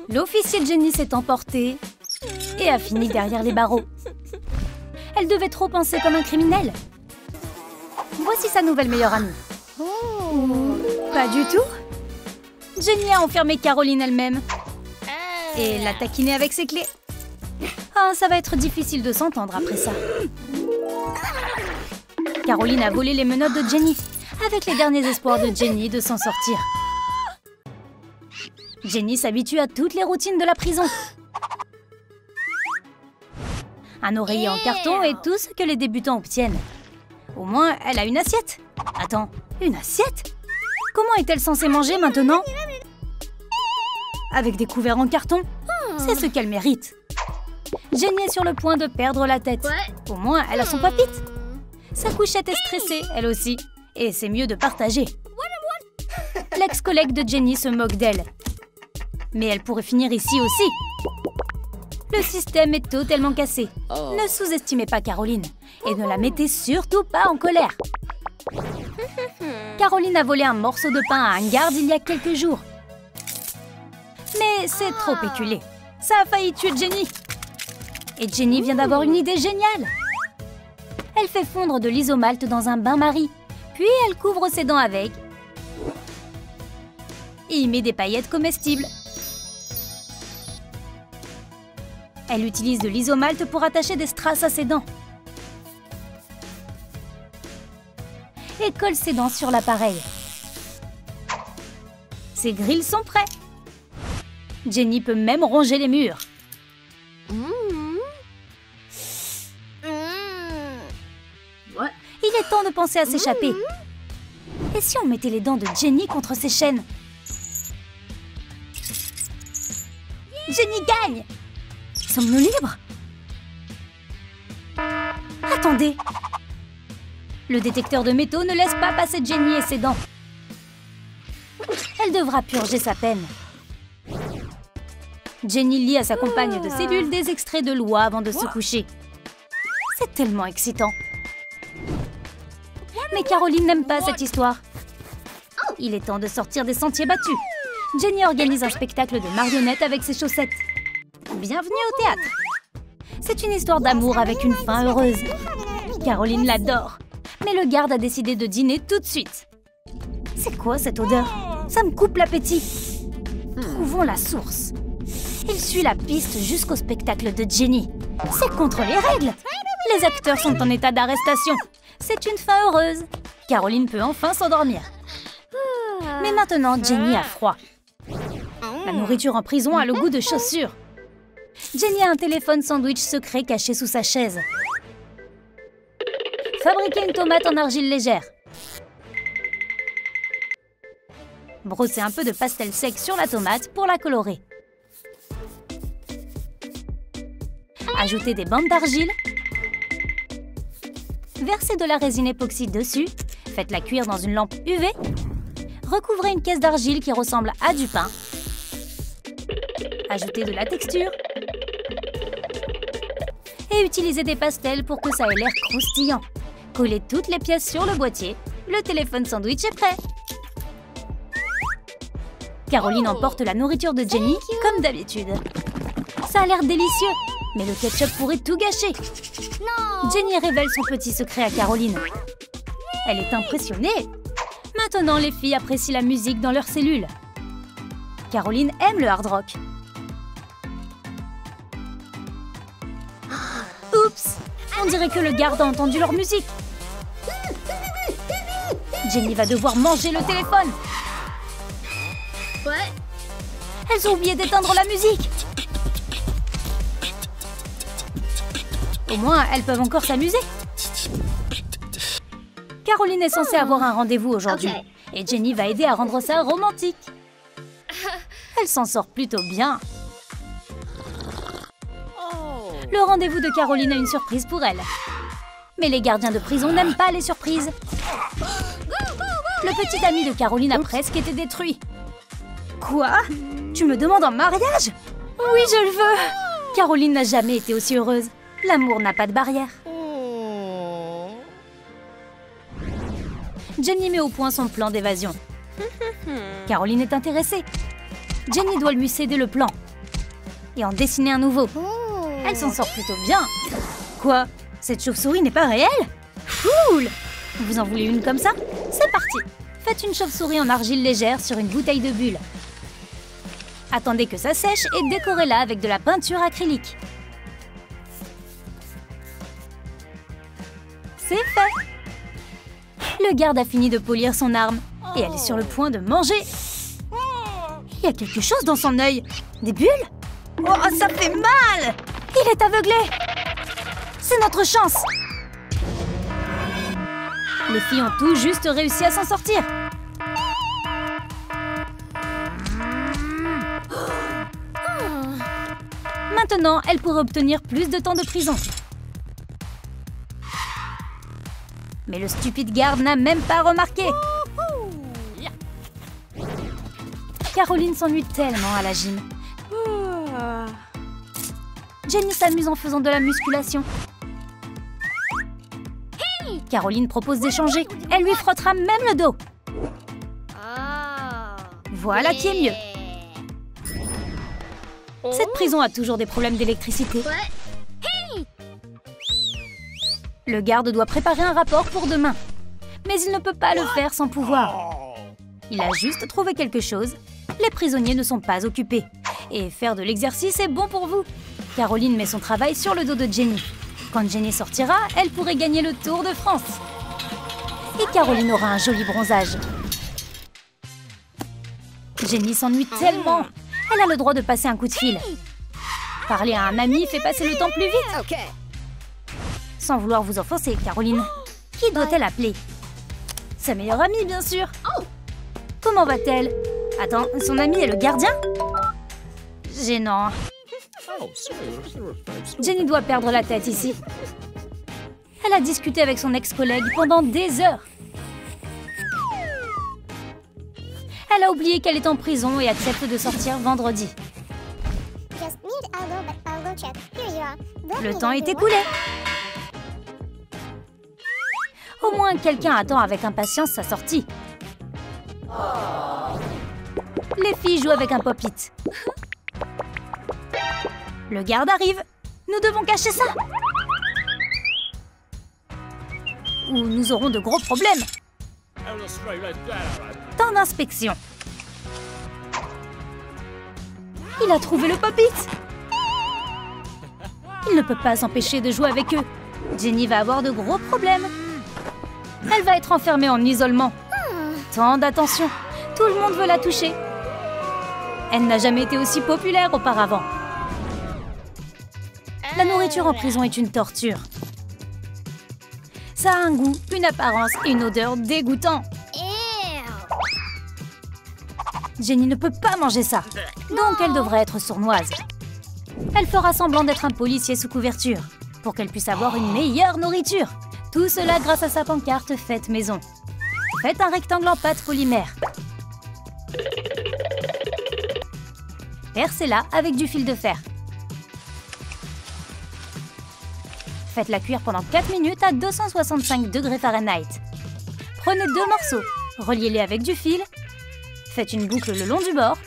L'officier Jenny s'est emporté et a fini derrière les barreaux. Elle devait trop penser comme un criminel. Voici sa nouvelle meilleure amie. Pas du tout. Jenny a enfermé Caroline elle-même et l'a taquinée avec ses clés. Ah, ça va être difficile de s'entendre après ça. Caroline a volé les menottes de Jenny, avec les derniers espoirs de Jenny de s'en sortir. Jenny s'habitue à toutes les routines de la prison. Un oreiller en carton est tout ce que les débutants obtiennent. Au moins, elle a une assiette. Attends, une assiette? Comment est-elle censée manger maintenant? Avec des couverts en carton? C'est ce qu'elle mérite. Jenny est sur le point de perdre la tête. Au moins, elle a son papite. Sa couchette est stressée, elle aussi. Et c'est mieux de partager. L'ex-collègue de Jenny se moque d'elle. Mais elle pourrait finir ici aussi. Le système est totalement cassé. Ne sous-estimez pas Caroline. Et ne la mettez surtout pas en colère. Caroline a volé un morceau de pain à un garde il y a quelques jours. Mais c'est trop éculé. Ça a failli tuer Jenny. Et Jenny vient d'avoir une idée géniale. Elle fait fondre de l'isomalte dans un bain-marie. Puis elle couvre ses dents avec. Et y met des paillettes comestibles. Elle utilise de l'isomalte pour attacher des strass à ses dents. Et colle ses dents sur l'appareil. Ses grilles sont prêts. Jenny peut même ronger les murs. Il est temps de penser à s'échapper. Et si on mettait les dents de Jenny contre ses chaînes? Jenny gagne! Sommes-nous libres? Attendez! Le détecteur de métaux ne laisse pas passer Jenny et ses dents. Elle devra purger sa peine. Jenny lit à sa compagne de cellule des extraits de loi avant de se coucher. C'est tellement excitant. Mais Caroline n'aime pas cette histoire. Il est temps de sortir des sentiers battus. Jenny organise un spectacle de marionnettes avec ses chaussettes. Bienvenue au théâtre. C'est une histoire d'amour avec une fin heureuse. Caroline l'adore. Mais le garde a décidé de dîner tout de suite. C'est quoi cette odeur? Ça me coupe l'appétit. Trouvons la source. Il suit la piste jusqu'au spectacle de Jenny. C'est contre les règles. Les acteurs sont en état d'arrestation. C'est une fin heureuse. Caroline peut enfin s'endormir. Mais maintenant, Jenny a froid. La nourriture en prison a le goût de chaussures. Jenny a un téléphone sandwich secret caché sous sa chaise. Fabriquer une tomate en argile légère. Brosser un peu de pastel sec sur la tomate pour la colorer. Ajouter des bandes d'argile. Versez de la résine époxy dessus. Faites-la cuire dans une lampe UV. Recouvrez une caisse d'argile qui ressemble à du pain. Ajoutez de la texture. Et utilisez des pastels pour que ça ait l'air croustillant. Collez toutes les pièces sur le boîtier. Le téléphone sandwich est prêt. Caroline emporte la nourriture de Jenny comme d'habitude. Ça a l'air délicieux, mais le ketchup pourrait tout gâcher. Jenny révèle son petit secret à Caroline. Elle est impressionnée. Maintenant, les filles apprécient la musique dans leur cellule. Caroline aime le hard rock. Oups! On dirait que le garde a entendu leur musique. Jenny va devoir manger le téléphone. Elles ont oublié d'éteindre la musique. Au moins, elles peuvent encore s'amuser. Caroline est censée avoir un rendez-vous aujourd'hui. Et Jenny va aider à rendre ça romantique. Elle s'en sort plutôt bien. Le rendez-vous de Caroline a une surprise pour elle. Mais les gardiens de prison n'aiment pas les surprises. Le petit ami de Caroline a presque été détruit. Quoi? Tu me demandes en mariage? Oui, je le veux. Caroline n'a jamais été aussi heureuse. L'amour n'a pas de barrière. Jenny met au point son plan d'évasion. Caroline est intéressée. Jenny doit lui céder le plan. et en dessiner un nouveau. Elle s'en sort plutôt bien. Quoi? Cette chauve-souris n'est pas réelle? Cool! Vous en voulez une comme ça? C'est parti! Faites une chauve-souris en argile légère sur une bouteille de bulle. Attendez que ça sèche et décorez-la avec de la peinture acrylique. C'est fait! Le garde a fini de polir son arme et elle est sur le point de manger. Il y a quelque chose dans son œil. Des bulles? Oh, ça fait mal! Il est aveuglé! C'est notre chance! Les filles ont tout juste réussi à s'en sortir. Maintenant, elles pourraient obtenir plus de temps de prison. Mais le stupide garde n'a même pas remarqué. Caroline s'ennuie tellement à la gym. Jenny s'amuse en faisant de la musculation. Caroline propose d'échanger. Elle lui frottera même le dos. Voilà qui est mieux. Cette prison a toujours des problèmes d'électricité. Le garde doit préparer un rapport pour demain. Mais il ne peut pas le faire sans pouvoir. Il a juste trouvé quelque chose. Les prisonniers ne sont pas occupés. Et faire de l'exercice est bon pour vous. Caroline met son travail sur le dos de Jenny. Quand Jenny sortira, elle pourrait gagner le Tour de France. Et Caroline aura un joli bronzage. Jenny s'ennuie tellement. Elle a le droit de passer un coup de fil. Parler à un ami fait passer le temps plus vite. Sans vouloir vous offenser, Caroline. Qui doit-elle appeler? Sa meilleure amie, bien sûr. Comment va-t-elle? Attends, son ami est le gardien? Gênant. Jenny doit perdre la tête ici. Elle a discuté avec son ex-collègue pendant des heures. Elle a oublié qu'elle est en prison et accepte de sortir vendredi. Le temps est écoulé. Au moins, quelqu'un attend avec impatience sa sortie. Les filles jouent avec un pop-it. Le garde arrive. Nous devons cacher ça. Ou nous aurons de gros problèmes. Temps d'inspection. Il a trouvé le pop-it. Il ne peut pas s'empêcher de jouer avec eux. Jenny va avoir de gros problèmes. Elle va être enfermée en isolement. Tant d'attention. Tout le monde veut la toucher. Elle n'a jamais été aussi populaire auparavant. La nourriture en prison est une torture. Ça a un goût, une apparence et une odeur dégoûtant. Jenny ne peut pas manger ça, donc elle devrait être sournoise. Elle fera semblant d'être un policier sous couverture, pour qu'elle puisse avoir une meilleure nourriture. Tout cela grâce à sa pancarte faite maison. Faites un rectangle en pâte polymère. Percez-la avec du fil de fer. Faites-la cuire pendant 4 minutes à 265 degrés Fahrenheit. Prenez 2 morceaux, reliez-les avec du fil. Faites une boucle le long du bord.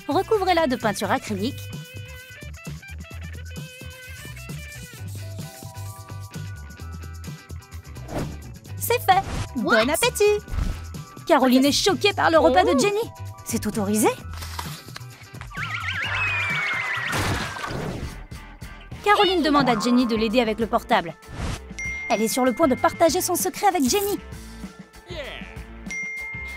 Recouvrez-la de peinture acrylique. C'est fait! Bon appétit! Caroline est choquée par le repas de Jenny. C'est autorisé? Caroline demande à Jenny de l'aider avec le portable. Elle est sur le point de partager son secret avec Jenny.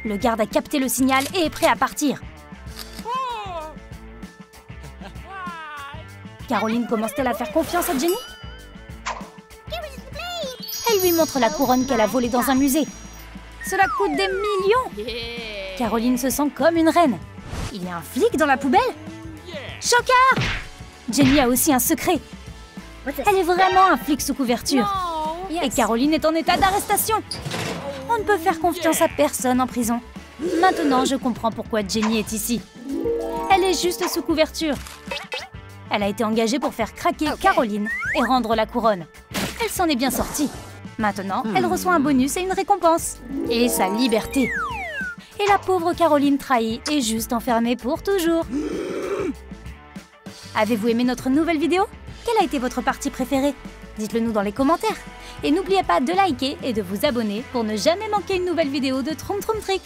Le garde a capté le signal et est prêt à partir. Caroline commence-t-elle à faire confiance à Jenny? Elle lui montre la couronne qu'elle a volée dans un musée. Cela coûte des millions! Caroline se sent comme une reine. Il y a un flic dans la poubelle? Chocard! Jenny a aussi un secret. Elle est vraiment un flic sous couverture. Et Caroline est en état d'arrestation. On ne peut faire confiance à personne en prison. Maintenant, je comprends pourquoi Jenny est ici. Elle est juste sous couverture. Elle a été engagée pour faire craquer Caroline et rendre la couronne. Elle s'en est bien sortie. Maintenant, elle reçoit un bonus et une récompense. Et sa liberté. Et la pauvre Caroline trahie est juste enfermée pour toujours. Avez-vous aimé notre nouvelle vidéo? Quelle a été votre partie préférée? Dites-le nous dans les commentaires. Et n'oubliez pas de liker et de vous abonner pour ne jamais manquer une nouvelle vidéo de Troum Troum Trick.